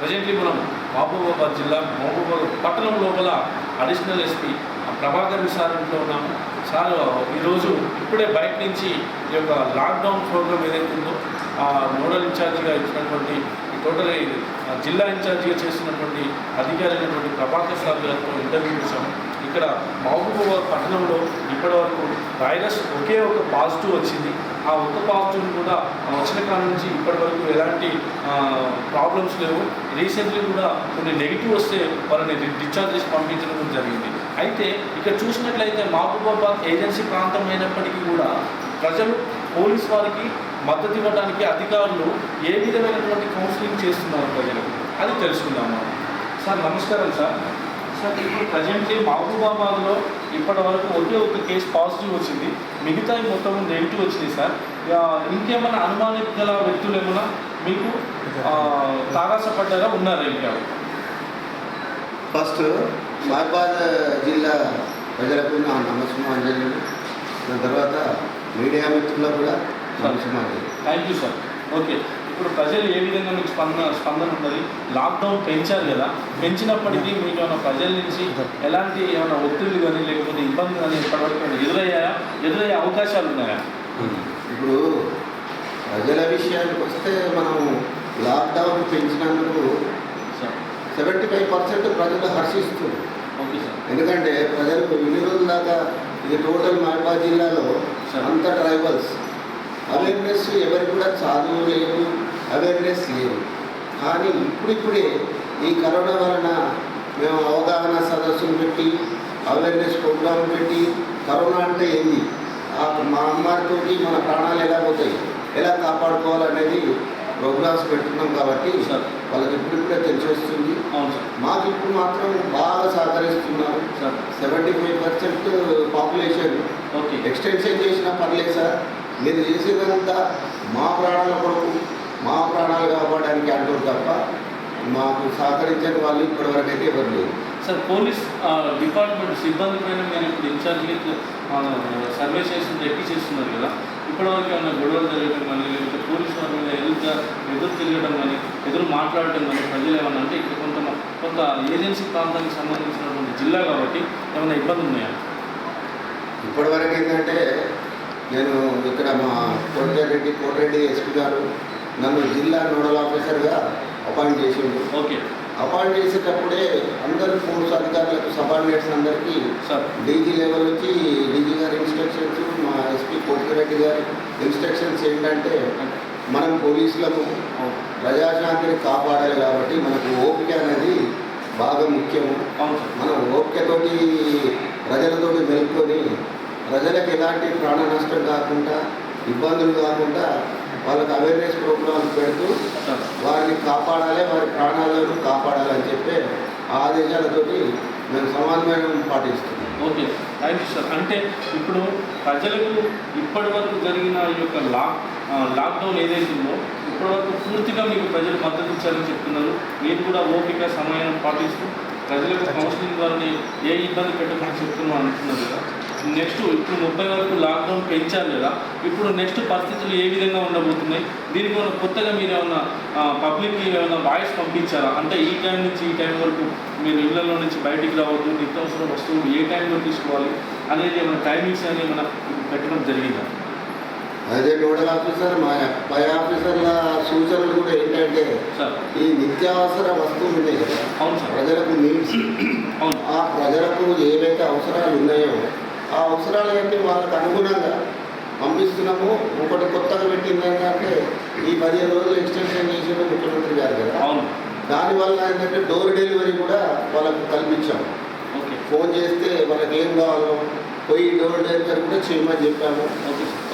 Presently మనం మహబూబాబాద్ జిల్లా మహబూబాబాద్ పట్టణం లోపల అడిషనల్ ఎస్పీ ప్రభాకర్ విసారంలో ఉన్నాము. సార్ ఈరోజు ఇప్పుడే బయట నుంచి ఈ యొక్క లాక్డౌన్ ప్రోగ్రామ్ ఏదైతే ఉందో నోడల్ ఇన్ఛార్జిగా ఇచ్చినటువంటి టోటల్ జిల్లా ఇన్ఛార్జిగా చేస్తున్నటువంటి అధికారి అయినటువంటి ప్రభాకర్ సార్ గారితో ఇంటర్వ్యూ చేశాము. ఇక్కడ మహబూబాబాద్ పట్టణంలో ఇప్పటివరకు వైరస్ ఒకే ఒక పాజిటివ్ వచ్చింది. ఆ ఒక్క పాజిటివ్ కూడా వచ్చిన కాలం నుంచి ఇప్పటి వరకు ఎలాంటి ప్రాబ్లమ్స్ లేవు. రీసెంట్లీ కూడా కొన్ని నెగిటివ్ వస్తే వాళ్ళని డిశ్చార్జ్ చేసి పంపించడం జరిగింది. అయితే ఇక్కడ చూసినట్లయితే మహబూబాబాద్ ఏజెన్సీ ప్రాంతం అయినప్పటికీ కూడా ప్రజలు పోలీస్ వారికి మద్దతు ఇవ్వడానికి అధికారులు ఏ విధమైనటువంటి కౌన్సిలింగ్ చేస్తున్నారు ప్రజలకు అది తెలుసుకుందాము. సార్ నమస్కారం సార్. సార్ ఇప్పుడు ప్రజెంట్లీ మహబూబాబాద్లో ఇప్పటి వరకు ఒకే ఒక కేసు పాజిటివ్ వచ్చింది, మిగతా మొత్తం నెగిటివ్ వచ్చింది. సార్ ఇంకేమైనా అనుమానిత గల వ్యక్తులు ఏమైనా మీకు తారాసపడ్డారా ఉన్నారా? ఇంకా ఫస్ట్ మహబూబాబాద్ జిల్లా ప్రజలకు నా నమస్కారం. దాని తర్వాత మీడియా మిత్రులకు కూడా నమస్కారం. Thank you sir. ఓకే, ఇప్పుడు ప్రజలు ఏ విధంగా మీకు స్పందన ఉన్నది? లాక్డౌన్ పెంచారు కదా, పెంచినప్పటికీ మీకు ఏమైనా ప్రజల నుంచి ఎలాంటి ఏమైనా ఒత్తిళ్ళు కానీ లేకపోతే ఇబ్బందులు కానీ ఇప్పటివరకు ఎదురయ్యే అవకాశాలు ఉన్నాయా? ఇప్పుడు ప్రజల విషయానికి వస్తే మనం లాక్డౌన్ పెంచినందుకు 75% ప్రజలు హర్షిస్తుంది. Okay sir. ఎందుకంటే ప్రజలకు ఇన్ని రోజుల దాకా ఇది టోటల్ మహబూబాబాద్ జిల్లాలో అంతా ట్రైబల్స్ అవేర్నెస్ ఎవరికి కూడా చదువు లేదు, అవేర్నెస్ లేదు. కానీ ఇప్పుడిప్పుడే ఈ కరోనా వలన మేము అవగాహన సదస్సులు పెట్టి అవేర్నెస్ ప్రోగ్రాం పెట్టి కరోనా అంటే ఏంది, మా అమ్మాయితోటి మన ప్రాణాలు ఎలా పోతాయి, ఎలా కాపాడుకోవాలనేది ప్రోగ్రామ్స్ పెడుతున్నాం. కాబట్టి వాళ్ళకి ఇప్పుడిప్పుడే తెలిసి వస్తుంది. మాకు ఇప్పుడు మాత్రం బాగా సహకరిస్తున్నారు. 75% పాపులేషన్ ఎక్స్టెన్షన్ చేసినా పర్లేదు సార్, మీరు చేసేదంతా మా ప్రాణాల కొరకు మా ప్రాణాలు కాపాడడానికి అంటారు తప్ప మాకు సహకరించని వాళ్ళు ఇప్పటివరకు అయితే ఎవరు లేరు. సార్ పోలీస్ డిపార్ట్మెంట్ సిబ్బంది పైన మీరు ఇప్పుడు ఇన్ఛార్జ్గా సర్వే చేస్తున్నారు కదా, ఇప్పటివరకు ఏమైనా గొడవలు జరగడం కానీ లేకపోతే పోలీసు వారి మీద ఎదురు తిరగడం కానీ ఎదురు మాట్లాడటం కానీ ప్రజలు ఏమన్నా అంటే ఇక్కడ కొంత ఏజెన్సీ ప్రాంతానికి సంబంధించినటువంటి జిల్లా కాబట్టి ఏమైనా ఇబ్బందులు ఉన్నాయా? ఇప్పటివరకు ఏంటంటే నేను ఇక్కడ మా కోటిరెడ్డి ఎస్పీ గారు నన్ను జిల్లా నోడల్ ఆఫీసర్గా అపాయింట్ చేసిండు. ఓకే, అపాయింట్ చేసేటప్పుడే అందరూ పోలీసు అధికారులకు సబార్డినేట్స్ అందరికీ డీజీ లెవెల్ నుంచి డీజీ గారి ఇన్స్ట్రక్షన్స్, మా ఎస్పీ కోటిరెడ్డి గారి ఇన్స్ట్రక్షన్స్ ఏంటంటే మనం పోలీసులకు ప్రజాశాంతిని కాపాడాలి కాబట్టి మనకు ఓపిక అనేది బాగా ముఖ్యము. మనం ఓపికతోటి ప్రజలతోటి మెలుకొని ప్రజలకు ఎలాంటి ప్రాణ నష్టం కాకుండా ఇబ్బందులు కాకుండా వాళ్ళకి అవేర్నెస్ ప్రోగ్రామ్స్ పెడుతూ వారిని కాపాడాలి, వారి ప్రాణాలను కాపాడాలని చెప్పి ఆదేశాలతోటి మేము సమన్వయం పాటిస్తున్నాం. Okay, thank you sir. అంటే ఇప్పుడు ప్రజలకు ఇప్పటి వరకు జరిగిన ఈ యొక్క లాక్డౌన్ ఏదైతే ఉందో ఇప్పటి వరకు పూర్తిగా మీకు ప్రజలు మద్దతు ఇచ్చారని చెప్తున్నారు. మీరు కూడా ఓపిక సమయం పాటిస్తూ ప్రజలకు కౌన్సిలింగ్ ద్వారా ఏ ఇబ్బంది పెట్టకుండా చెప్తున్నాం అంటున్నారు కదా. నెక్స్ట్ ఇప్పుడు 30 వరకు లాక్డౌన్ పెంచారు కదా, ఇప్పుడు నెక్స్ట్ పరిస్థితులు ఏ విధంగా ఉండబోతున్నాయి? దీనికి ఏమైనా కొత్తగా మీరు ఏమైనా పబ్లిక్కి ఏమైనా వాయిస్ పంపించారా? అంటే ఈ టైం నుంచి ఈ టైం వరకు మీరు ఇళ్లలో నుంచి బయటికి రావద్దు, నిత్యావసర వస్తువులు ఏ టైంలో తీసుకోవాలి అనేది ఏమైనా టైమింగ్స్ అనేది ఏమైనా పెట్టడం జరిగిందా? అదే నోడల్ ఆఫీసర్ మా పై ఆఫీసర్ల సూచనలు కూడా ఏంటంటే ఈ నిత్యావసర వస్తువులు ఉన్నాయి కదా, అవును సార్, ప్రజలకు నీడ్స్, ఆ ప్రజలకు ఏవైతే అవసరాలు ఉన్నాయో ఆ అవసరాలన్నీ వాళ్ళకు అనుగుణంగా పంపిస్తున్నాము. ఒకటి కొత్తగా పెట్టింది ఏంటంటే ఈ 15 రోజులు ఎక్స్టెన్షన్ చేసిన ముఖ్యమంత్రి గారు కదా, దానివల్ల ఏంటంటే డోర్ డెలివరీ కూడా వాళ్ళకు కల్పించాము. ఫోన్ చేస్తే వాళ్ళకి ఏం కావాలో పోయి డోర్ డెలివరీ కూడా చేయమని చెప్పాము.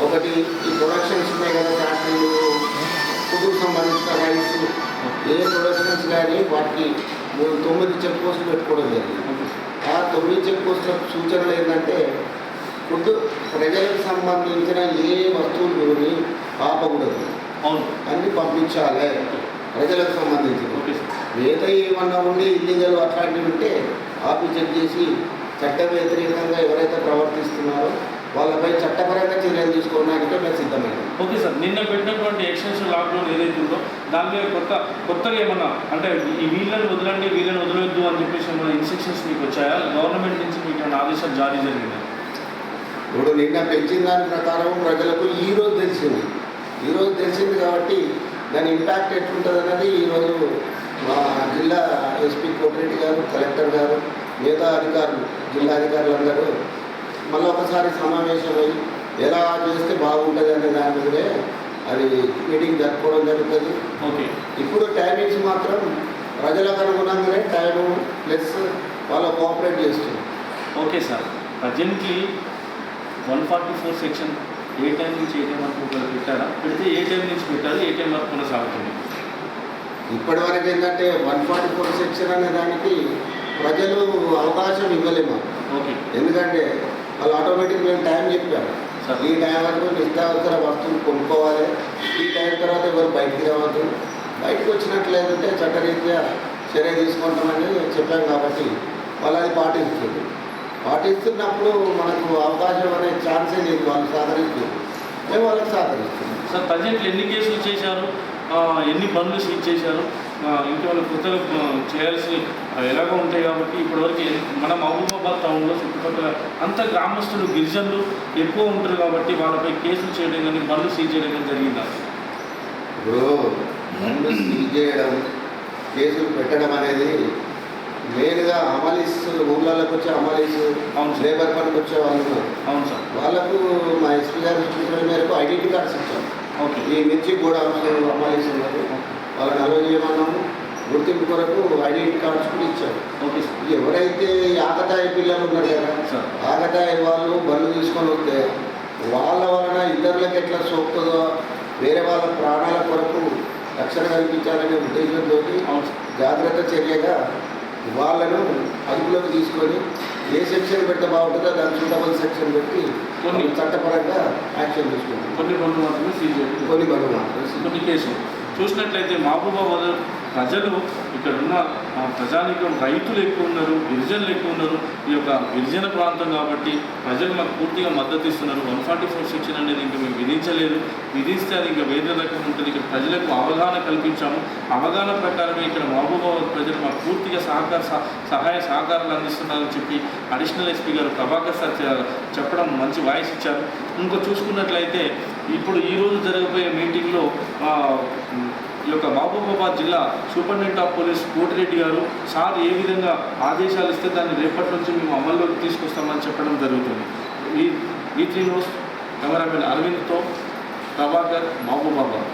ఒకటి ఈ ప్రొడక్షన్స్ ఉన్నాయి కదా, ఫ్యాక్టరీలు, ఫుడ్కు సంబంధించిన రైస్ ఏ ప్రొడక్షన్స్ కానీ వాటికి 9 చెక్ పోస్టులు పెట్టుకోవడం జరిగింది. ఆ 9 చెక్ పోస్టుల సూచనలు ఏంటంటే ఫుడ్ ప్రజలకు సంబంధించిన ఏ వస్తువులు కొని ఆపకూడదు, అన్నీ పంపించాలి ప్రజలకు సంబంధించి. మిగతా ఏమన్నా ఉండి ఇల్లీగల్ అట్లాంటివి ఉంటే ఆపి చెక్ చేసి చట్ట వ్యతిరేకంగా ఎవరైతే ప్రవర్తిస్తున్నారో వాళ్ళపై చట్టపరంగా చర్యలు తీసుకోవడానికి మేము సిద్ధమైనాం. ఓకే సార్, నిన్న పెట్టినటువంటి ఎక్స్టెన్షన్ లాక్డౌన్ ఏదైతే ఉందో దాని మీద కొత్తగా ఏమన్నా అంటే ఈ వీళ్ళని వదలండి వీళ్ళని వదలొద్దు అని చెప్పేసి ఏమైనా ఇన్స్ట్రక్షన్స్ మీకు వచ్చాయా? గవర్నమెంట్ నుంచి మీకు ఏమైనా ఆదేశాలు జారీ జరిగిందా? ఇప్పుడు నిన్న పెంచిన దాని ప్రకారం ప్రజలకు ఈరోజు తెలిసింది కాబట్టి దాని ఇంపాక్ట్ ఎట్లుంటుంది అన్నది ఈరోజు మా జిల్లా ఎస్పీ కోటిరెడ్డి గారు, కలెక్టర్ గారు, మిగతా అధికారులు, జిల్లా అధికారులు అందరూ మళ్ళీ ఒకసారి సమావేశమై ఎలా చేస్తే బాగుంటుంది అనే దాని మీదే అది మీటింగ్ జరుపుకోవడం జరుగుతుంది. ఓకే, ఇప్పుడు టైమింగ్స్ మాత్రం ప్రజలకు అనుగుణంగానే టైము ప్లస్ వాళ్ళు కోఆపరేట్ చేస్తుంది. ఓకే సార్, ప్రజెంట్లీ 144 సెక్షన్ ఏ టైం నుంచి ఏ టైం వరకు పెట్టారా? పెడితే ఏ టైం నుంచి పెట్టారు, ఏ టైం వరకు కొనసాగుతుంది? ఇప్పటివరకు ఏంటంటే 144 సెక్షన్ అనే దానికి ప్రజలు అవకాశం ఇవ్వలేము. ఓకే, ఎందుకంటే వాళ్ళు ఆటోమేటిక్ మేము టైం చెప్పాము, ఈ టైం వరకు నిత్యావసర వస్తువులు కొనుక్కోవాలి, ఈ టైం తర్వాత ఎవరు బయటికి రావద్దు, బయటకు వచ్చినట్లేదంటే చట్టరీత్యా చర్య తీసుకుంటామని చెప్పాం. కాబట్టి వాళ్ళు అది పాటిస్తున్నప్పుడు మనకు అవకాశం అనే ఛాన్సే లేదు. వాళ్ళు సహకరిస్తుంది, మేము వాళ్ళకి సహకరిస్తున్నాం. సార్, ప్రజెంట్లు ఎన్ని కేసులు చేశారు, ఎన్ని బండ్లు సీజ్ చేశారు, ఇంకా వాళ్ళు కొత్తగా చేయాల్సి ఎలాగో ఉంటాయి కాబట్టి ఇప్పటివరకు మన మహబూబాబాద్ టౌన్లో చుట్టుపక్కల అంత గ్రామస్తులు గిరిజనులు ఎక్కువ ఉంటారు కాబట్టి వాళ్ళపై కేసులు చేయడం కానీ బండ్లు సీజ్ చేయడం కానీ జరిగిందా? ఇప్పుడు బండ్లు సీజ్ చేయడం, కేసులు పెట్టడం అనేది మెయిన్గా ఊళ్ళలోకి వచ్చే లేబర్ పనికి వచ్చే వాళ్ళు ఉన్నారు. అవును సార్. వాళ్ళకు మా ఎస్పీ గారు సూచనల మేరకు ఐడెంటిటీ కార్డ్స్ ఇచ్చాం. ఓకే, ఈ మిర్చి కూడా అమలీస్ ఉన్నారు, వాళ్ళని అలో చేయమన్నాము. గుర్తింపు కొరకు ఐడెంటిటీ కార్డ్స్ కూడా ఇచ్చాము. Okay sir. ఎవరైతే ఆకతాయి పిల్లలు ఉన్నారు కదా, ఆకతాయి వాళ్ళు బండ్లు తీసుకొని వస్తే వాళ్ళ వలన ఇతరులకు ఎట్లా సోకుతుందో, వేరే వాళ్ళ ప్రాణాల కొరకు రక్షణ కల్పించాలనే ఉద్దేశంతో జాగ్రత్త చర్యగా వాళ్ళను అదుపులోకి తీసుకొని ఏ సెక్షన్ పెడితే బాగుంటుందో దాని సూటబుల్ సెక్షన్ పెట్టి కొన్ని చట్టపరంగా యాక్షన్ తీసుకుంటాం. కొన్ని బండ్లు మాత్రమే సీజ్ చేయాలి, కొన్ని కేసులు చూసినట్లయితే మహబూబాబాద్ ప్రజలు ఇక్కడ ఉన్న ప్రజానికం రైతులు ఎక్కువ ఉన్నారు, గిరిజనులు ఎక్కువ ఉన్నారు. ఈ యొక్క గిరిజన ప్రాంతం కాబట్టి ప్రజలు మాకు పూర్తిగా మద్దతు ఇస్తున్నారు. 144 సెక్షన్ అనేది ఇంకా మేము విధించలేదు, విధిస్తే అది ఇంకా వేరే రకంగా ఉంటుంది. ఇక్కడ ప్రజలకు అవగాహన కల్పించాము. అవగాహన ప్రకారమే ఇక్కడ మహబూబాబాద్ ప్రజలు మాకు పూర్తిగా సహాయ సహకారాలు అందిస్తున్నారని చెప్పి అడిషనల్ ఎస్పీ గారు ప్రభాకర్ సార్ చెప్పడం మంచి వాయిస్ ఇచ్చారు. ఇంకో చూసుకున్నట్లయితే ఇప్పుడు ఈరోజు జరగబోయే మీటింగ్లో ఈ యొక్క మహబూబాబాద్ జిల్లా సూపరింటెండెంట్ ఆఫ్ పోలీస్ కోటిరెడ్డి గారు సార్ ఏ విధంగా ఆదేశాలు ఇస్తే దాన్ని రేపటి నుంచి మేము అమల్లోకి తీసుకొస్తామని చెప్పడం జరుగుతుంది. ఈ 3 న్యూస్ కెమెరామెన్ అరవింద్తో ప్రభాకర్, మహబూబాబాద్.